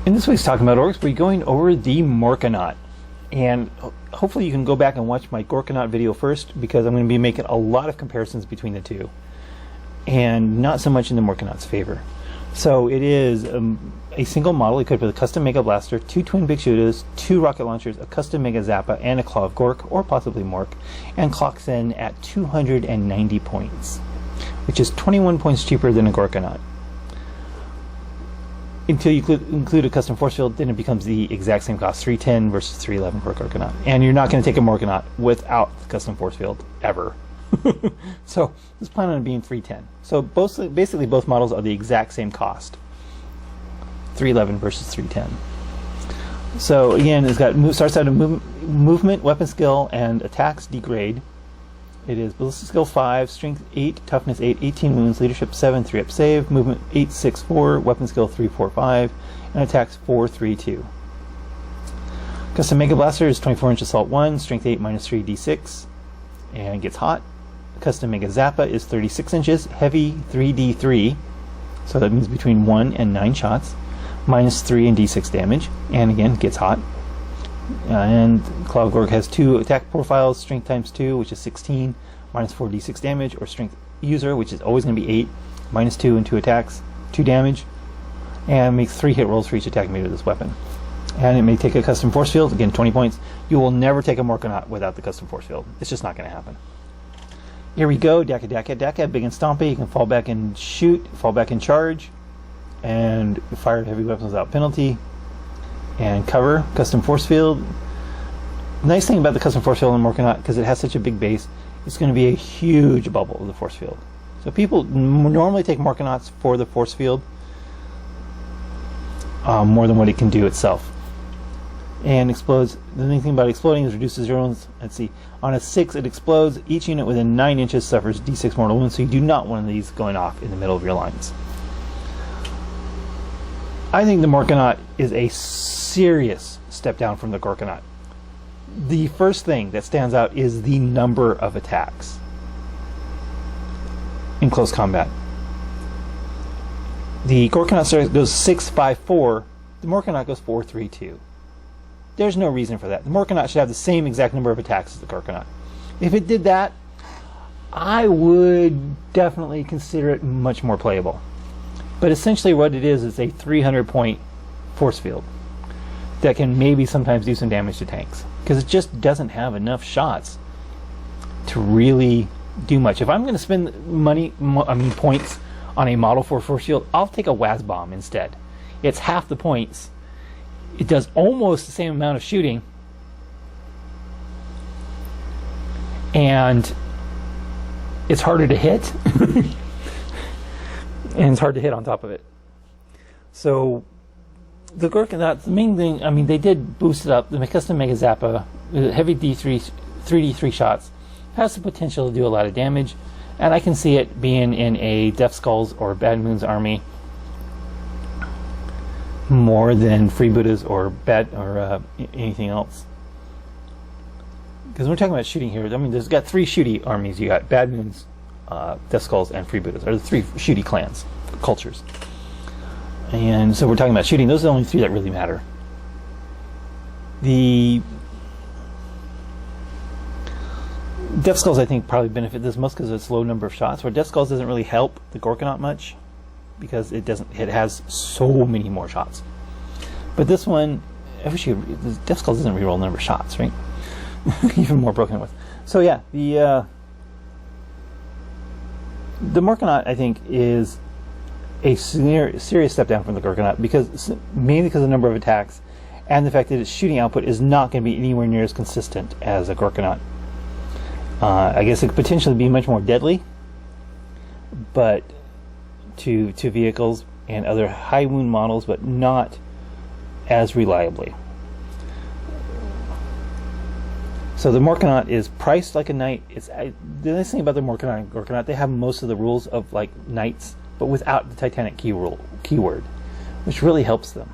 In this week's Talking About Orks, we're going over the Morkanaut. And hopefully you can go back and watch my Morkanaut video first, because I'm going to be making a lot of comparisons between the two. And not so much in the Morkanaut's favor. So it is a single model equipped with a custom Mega Blaster, 2 twin big shooters, 2 rocket launchers, a custom Mega Zappa, and a Claw of Gork, or possibly Mork, and clocks in at 290 points, which is 21 points cheaper than a Morkanaut. Until you include a custom force field, then it becomes the exact same cost, 310 versus 311 for a Morkanaut. And you're not going to take a Morkanaut without the custom force field, ever. So let's plan on it being 310. So basically both models are the exact same cost, 311 versus 310. So again, it's got starts out of movement, weapon skill, and attacks degrade. It is ballistic skill 5, strength 8, toughness 8, 18 wounds, leadership 7, 3 up save, movement 8, 6, 4, weapon skill 3, 4, 5, and attacks 4, 3, 2. Custom Mega Blaster is 24-inch assault 1, strength 8, minus 3, d6, and gets hot. Custom Mega Zappa is 36 inches, heavy 3d3, so that means between 1 and 9 shots, minus 3 and d6 damage, and again gets hot. And Claw of Gork has 2 attack profiles, strength times 2, which is 16, minus 4 d6 damage, or strength user, which is always going to be 8, minus 2 and 2 attacks, 2 damage, and makes 3 hit rolls for each attack made with this weapon. And it may take a custom force field, again 20 points. You will never take a Morkanaut without the custom force field. It's just not going to happen. Here we go, Daka, big and stompy. You can fall back and shoot, fall back and charge, and fire heavy weapons without penalty. And cover, custom force field. The nice thing about the custom force field in Morkanaut, because it has such a big base, it's going to be a huge bubble of the force field. So people normally take Morkanauts for the force field more than what it can do itself. And explodes. The main thing about exploding is reduces your own. Let's see. On a 6, it explodes. Each unit within 9 inches suffers d6 mortal wounds, so you do not want these going off in the middle of your lines. I think the Morkanaut is a serious step down from the Morkanaut. The first thing that stands out is the number of attacks in close combat. The Morkanaut goes 6, 5, 4. The Morkanaut goes 4, 3, 2. There's no reason for that. The Morkanaut should have the same exact number of attacks as the Morkanaut. If it did that, I would definitely consider it much more playable. But essentially what it is a 300-point force field that can maybe sometimes do some damage to tanks, because it just doesn't have enough shots to really do much. If I'm going to spend points on a model for force field, I'll take a WAS bomb instead. It's half the points. It does almost the same amount of shooting, and it's harder to hit. And it's hard to hit on top of it. So the Morkanaut, the main thing, they did boost it up. The custom Mega Zappa, heavy D3, 3D3 shots, has the potential to do a lot of damage, and I can see it being in a Death Skulls or Bad Moon's army more than Freebooters or anything else. Because we're talking about shooting here, there's got 3 shooty armies. You got Bad Moons, Death Skulls, and Freebooters are the 3 shooty clans, cultures. And so we're talking about shooting. Those are the only 3 that really matter. The Death Skulls, I think, probably benefit this most because of its low number of shots, where Death Skulls doesn't really help the Morkanaut much because it has so many more shots. But this one, the Death Skulls doesn't reroll the number of shots, right? Even more broken with. So yeah, the Morkanaut, I think, is a serious step down from the Morkanaut, mainly because of the number of attacks and the fact that its shooting output is not going to be anywhere near as consistent as a Morkanaut. I guess it could potentially be much more deadly, but to vehicles and other high wound models, but not as reliably. So the Morkanaut is priced like a knight. The nice thing about the Morkanaut, they have most of the rules of like knights, but without the Titanic keyword, which really helps them.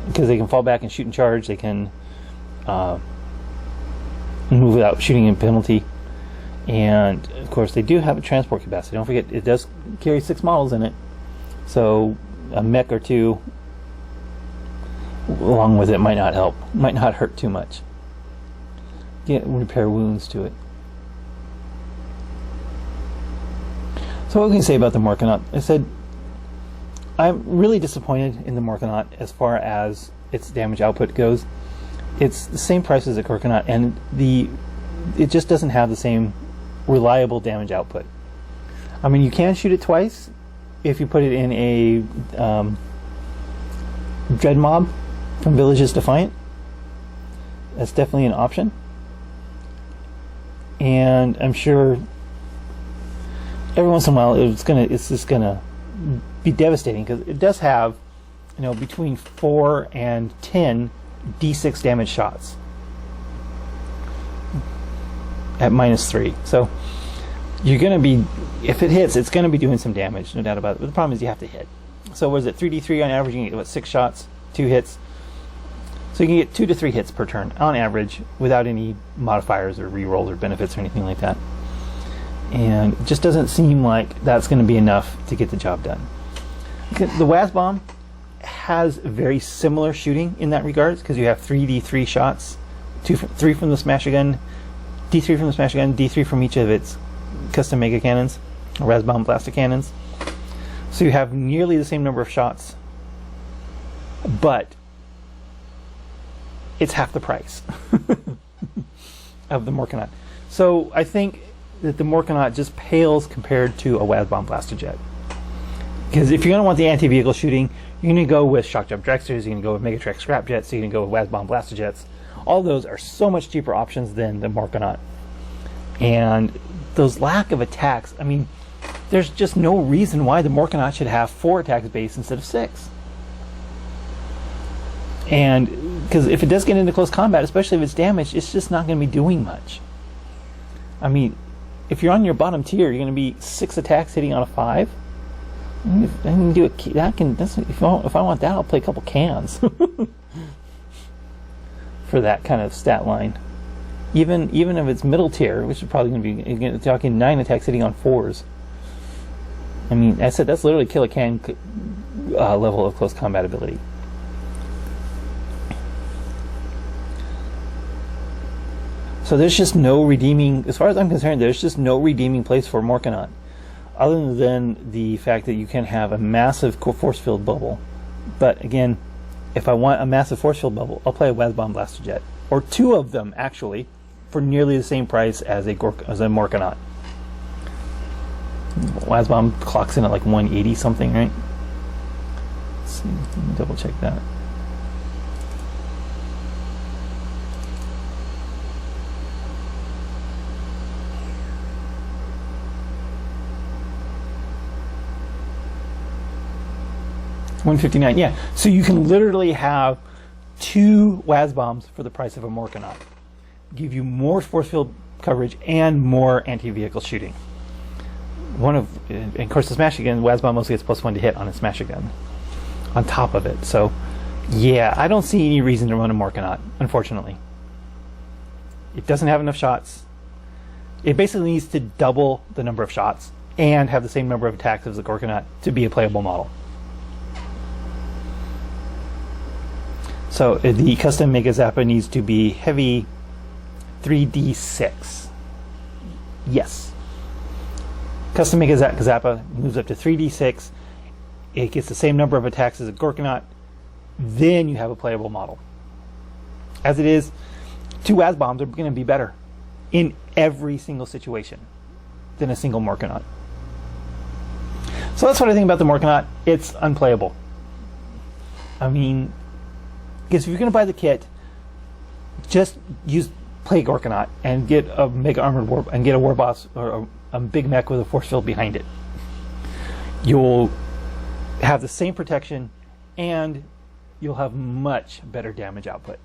Because they can fall back and shoot and charge, they can move without shooting and penalty, and of course they do have a transport capacity. Don't forget, it does carry 6 models in it, so a mech or 2 along with it might not help. Might not hurt too much. Repair wounds to it. So what can you say about the Morkanaut? I said I'm really disappointed in the Morkanaut as far as its damage output goes. It's the same price as a Orkanaut, and it just doesn't have the same reliable damage output. I mean, you can shoot it twice if you put it in a Dread Mob from Villages Defiant. That's definitely an option. And I'm sure every once in a while it's just gonna be devastating, because it does have, between 4 and 10 D6 damage shots at -3. So you're gonna be, if it hits, it's gonna be doing some damage, no doubt about it. But the problem is you have to hit. So was it 3d3 on average? You can get 6 shots, 2 hits. So you can get 2 to 3 hits per turn on average without any modifiers or rerolls or benefits or anything like that. And it just doesn't seem like that's going to be enough to get the job done. The Wazbomb has very similar shooting in that regards, because you have 3d3 shots, 3 from the Smasher Gun, d3 from the Smasher Gun, d3 from each of its custom mega cannons, or Wazbomb blaster cannons. So you have nearly the same number of shots, but it's half the price of the Morkanaut. So I think that the Morkanaut just pales compared to a Wazbomb blaster jet. Because if you're going to want the anti-vehicle shooting, you're going to go with Shock Jump Dragsters, you're going to go with Megatrex Scrap Jets, you're going to go with Wazbomb blaster jets. All those are so much cheaper options than the Morkanaut. And those lack of attacks, I mean, there's just no reason why the Morkanaut should have 4 attacks base instead of 6. And because if it does get into close combat, especially if it's damaged, it's just not going to be doing much. I mean, if you're on your bottom tier, you're going to be 6 attacks hitting on a 5. If I can do it, if I want that, I'll play a couple cans for that kind of stat line. Even if it's middle tier, which is probably going to be, again, talking 9 attacks hitting on 4s. I mean, I said that's literally kill a can level of close combat ability. So there's just no redeeming, as far as I'm concerned, there's just no redeeming place for Morkanaut, other than the fact that you can have a massive force field bubble. But again, if I want a massive force field bubble, I'll play a Wazbomb blaster jet, or 2 of them actually, for nearly the same price as a Morkanaut. Wazbomb clocks in at like 180 something, right? Let's see, let me double check that. $159, yeah. So you can literally have 2 Wazbombs for the price of a Morkanaut. Give you more force field coverage and more anti-vehicle shooting. And of course, the Smasher Gun, Wazbomb mostly gets +1 to hit on a Smasher Gun on top of it. So, yeah, I don't see any reason to run a Morkanaut, unfortunately. It doesn't have enough shots. It basically needs to double the number of shots and have the same number of attacks as the Orkanaut to be a playable model. So the custom Mega Zappa needs to be heavy 3d6. Yes. Custom Mega Zappa moves up to 3d6. It gets the same number of attacks as a Orkanaut. Then you have a playable model. As it is, 2 Wazbombs are going to be better in every single situation than a single Morkanaut. So that's what I think about the Morkanaut. It's unplayable. I mean, because if you're going to buy the kit, just play Orkanaut and get a Mega Armored War and get a War Boss or a big mech with a force field behind it. You'll have the same protection and you'll have much better damage output.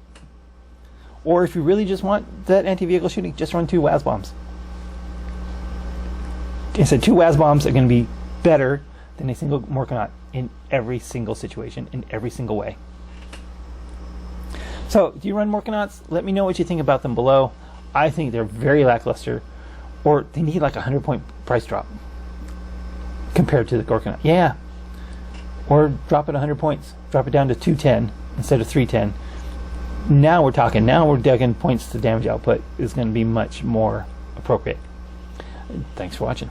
Or if you really just want that anti-vehicle shooting, just run 2 Wazbombs. I said 2 Wazbombs are going to be better than a single Morkanaut in every single situation, in every single way. So, do you run Morkanauts? Let me know what you think about them below. I think they're very lackluster, or they need like a 100-point price drop compared to the Orkanaut. Yeah, or drop it 100 points. Drop it down to 210 instead of 310. Now we're talking. Now we're digging points to damage output is going to be much more appropriate. Thanks for watching.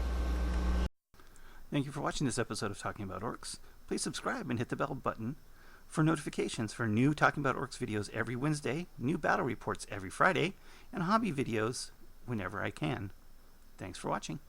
Thank you for watching this episode of Talking About Orks. Please subscribe and hit the bell button for notifications for new Talking About Orks videos every Wednesday, new battle reports every Friday, and hobby videos whenever I can. Thanks for watching.